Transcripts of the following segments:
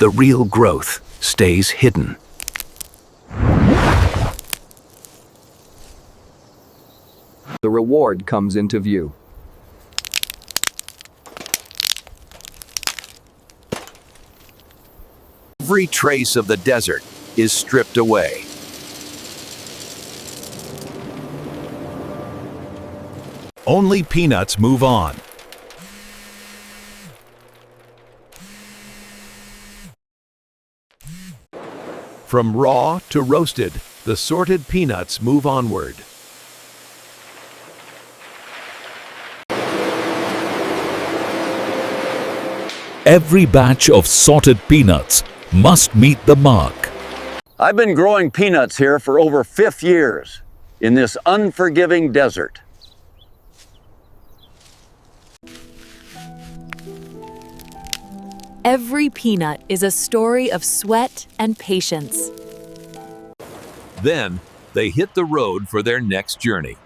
The real growth stays hidden. The reward comes into view. Every trace of the desert is stripped away. Only peanuts move on. From raw to roasted, the sorted peanuts move onward. Every batch of sorted peanuts must meet the mark. I've been growing peanuts here for over 50 years in this unforgiving desert. Every peanut is a story of sweat and patience. Then they hit the road for their next journey.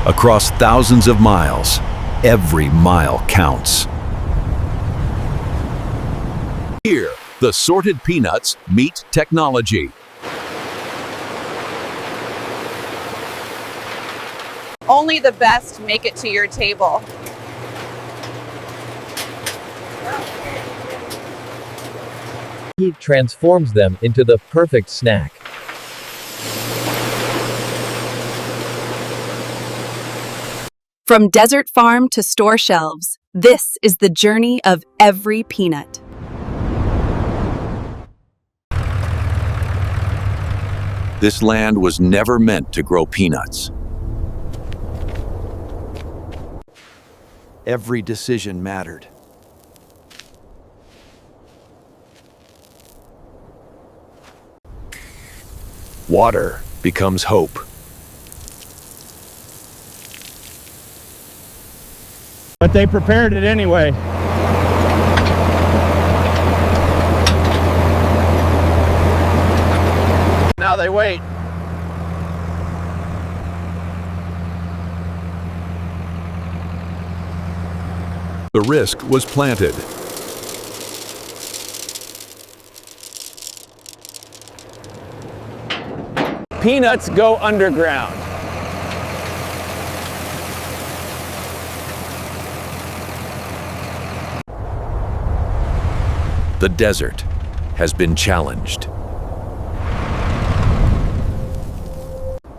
Across thousands of miles, every mile counts. Here, the sorted peanuts meet technology. Only the best make it to your table. Heat transforms them into the perfect snack. From desert farm to store shelves, this is the journey of every peanut. This land was never meant to grow peanuts. Every decision mattered. Water becomes hope. But they prepared it anyway. Now they wait. The risk was planted. Peanuts go underground. The desert has been challenged.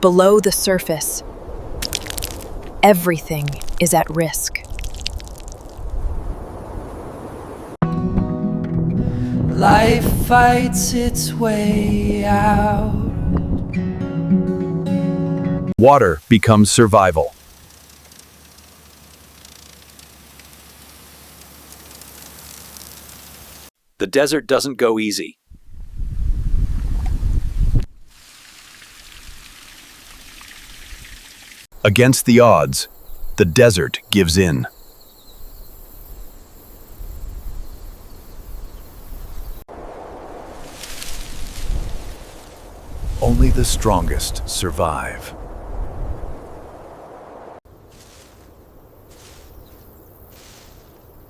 Below the surface, everything is at risk. Life fights its way out. Water becomes survival. The desert doesn't go easy. Against the odds, the desert gives in. Only the strongest survive.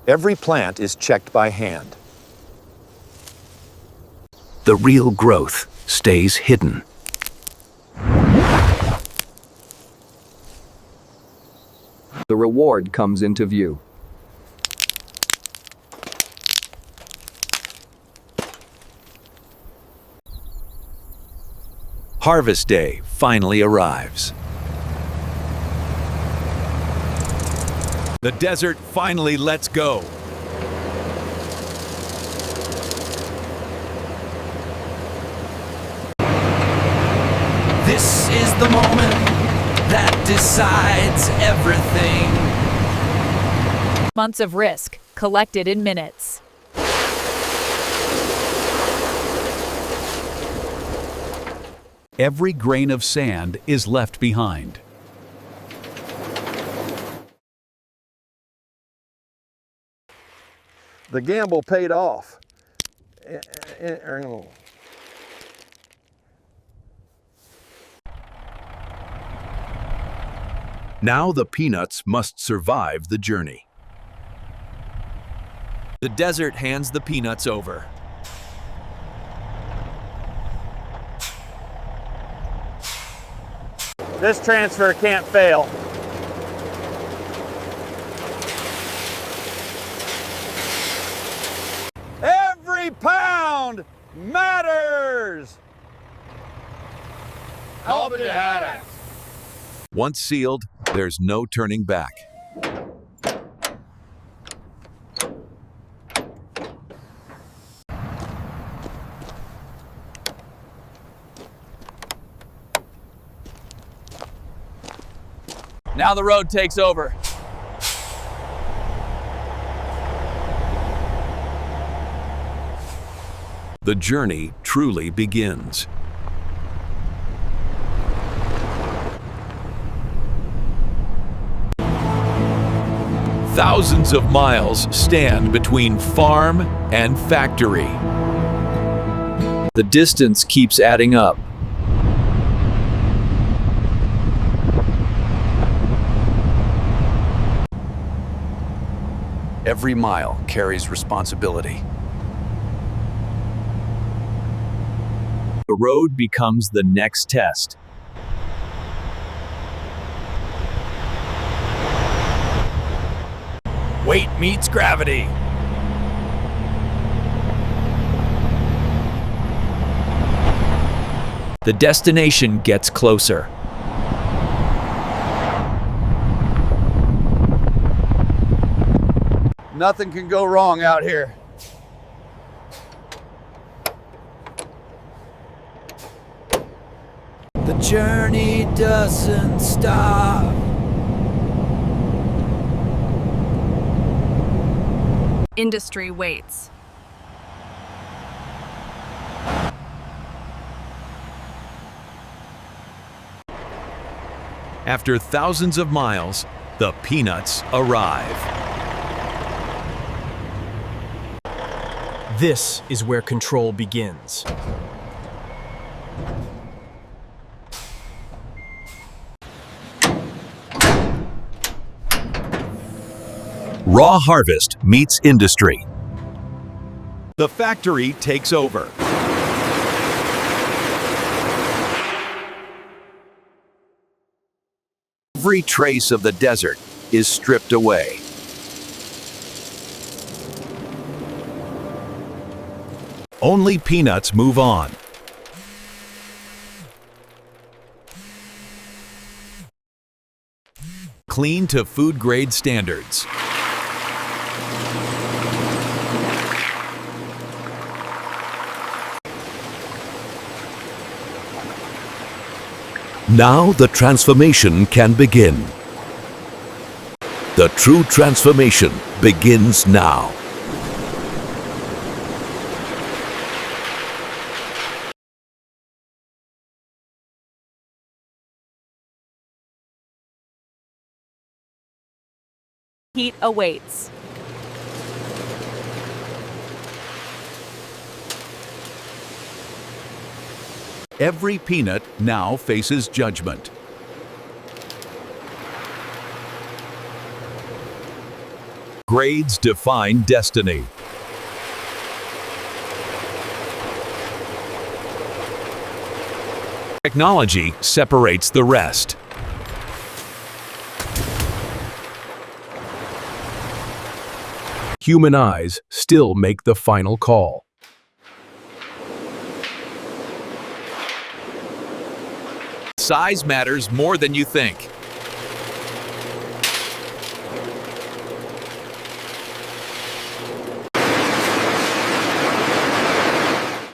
Every plant is checked by hand. The real growth stays hidden. The reward comes into view. Harvest day finally arrives. The desert finally lets go. This is the moment that decides everything. Months of risk collected in minutes. Every grain of sand is left behind. The gamble paid off. Now the peanuts must survive the journey. The desert hands the peanuts over. This transfer can't fail. Every pound matters! Help it had it. Once sealed, there's no turning back. Now the road takes over. The journey truly begins. Thousands of miles stand between farm and factory. The distance keeps adding up. Every mile carries responsibility. The road becomes the next test. Weight meets gravity. The destination gets closer. Nothing can go wrong out here. The journey doesn't stop. Industry waits. After thousands of miles, the peanuts arrive. This is where control begins. Raw harvest meets industry. The factory takes over. Every trace of the desert is stripped away. Only peanuts move on. Clean to food-grade standards. Now the transformation can begin. The true transformation begins now. Heat awaits. Every peanut now faces judgment. Grades define destiny. Technology separates the rest. Human eyes still make the final call. Size matters more than you think.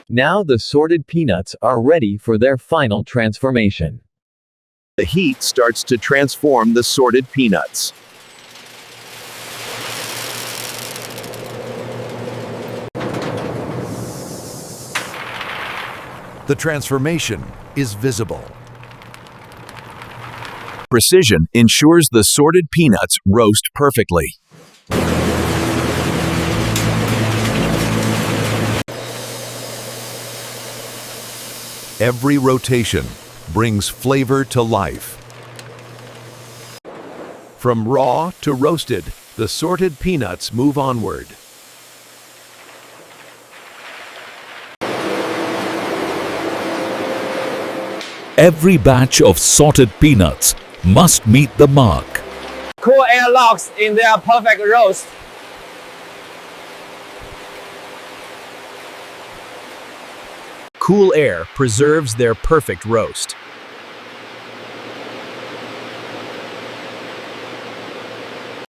Now the sorted peanuts are ready for their final transformation. The heat starts to transform the sorted peanuts. The transformation is visible. Precision ensures the sorted peanuts roast perfectly. Every rotation brings flavor to life. From raw to roasted, the sorted peanuts move onward. Every batch of sorted peanuts must meet the mark. Cool air locks in their perfect roast. Cool air preserves their perfect roast.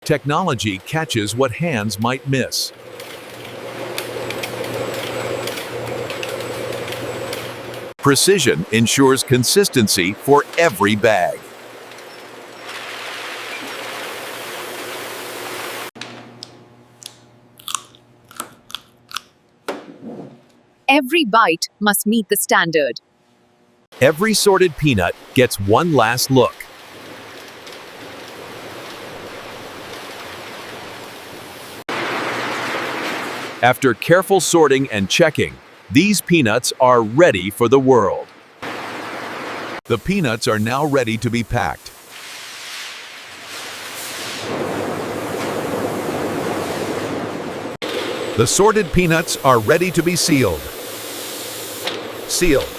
Technology catches what hands might miss. Precision ensures consistency for every bag. Every bite must meet the standard. Every sorted peanut gets one last look. After careful sorting and checking, these peanuts are ready for the world. The peanuts are now ready to be packed. The sorted peanuts are ready to be sealed. Sealed.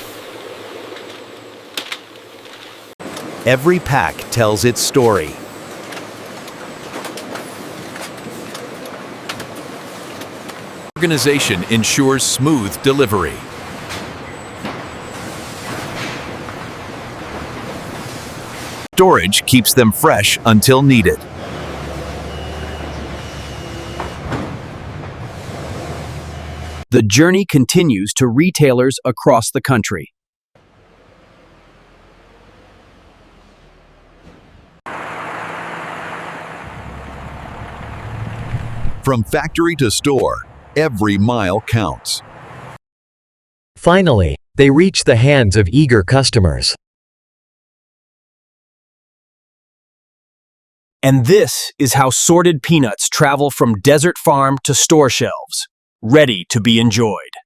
Every pack tells its story. Organization ensures smooth delivery. Storage keeps them fresh until needed. The journey continues to retailers across the country. From factory to store, every mile counts. Finally, they reach the hands of eager customers. And this is how sorted peanuts travel from desert farm to store shelves, ready to be enjoyed.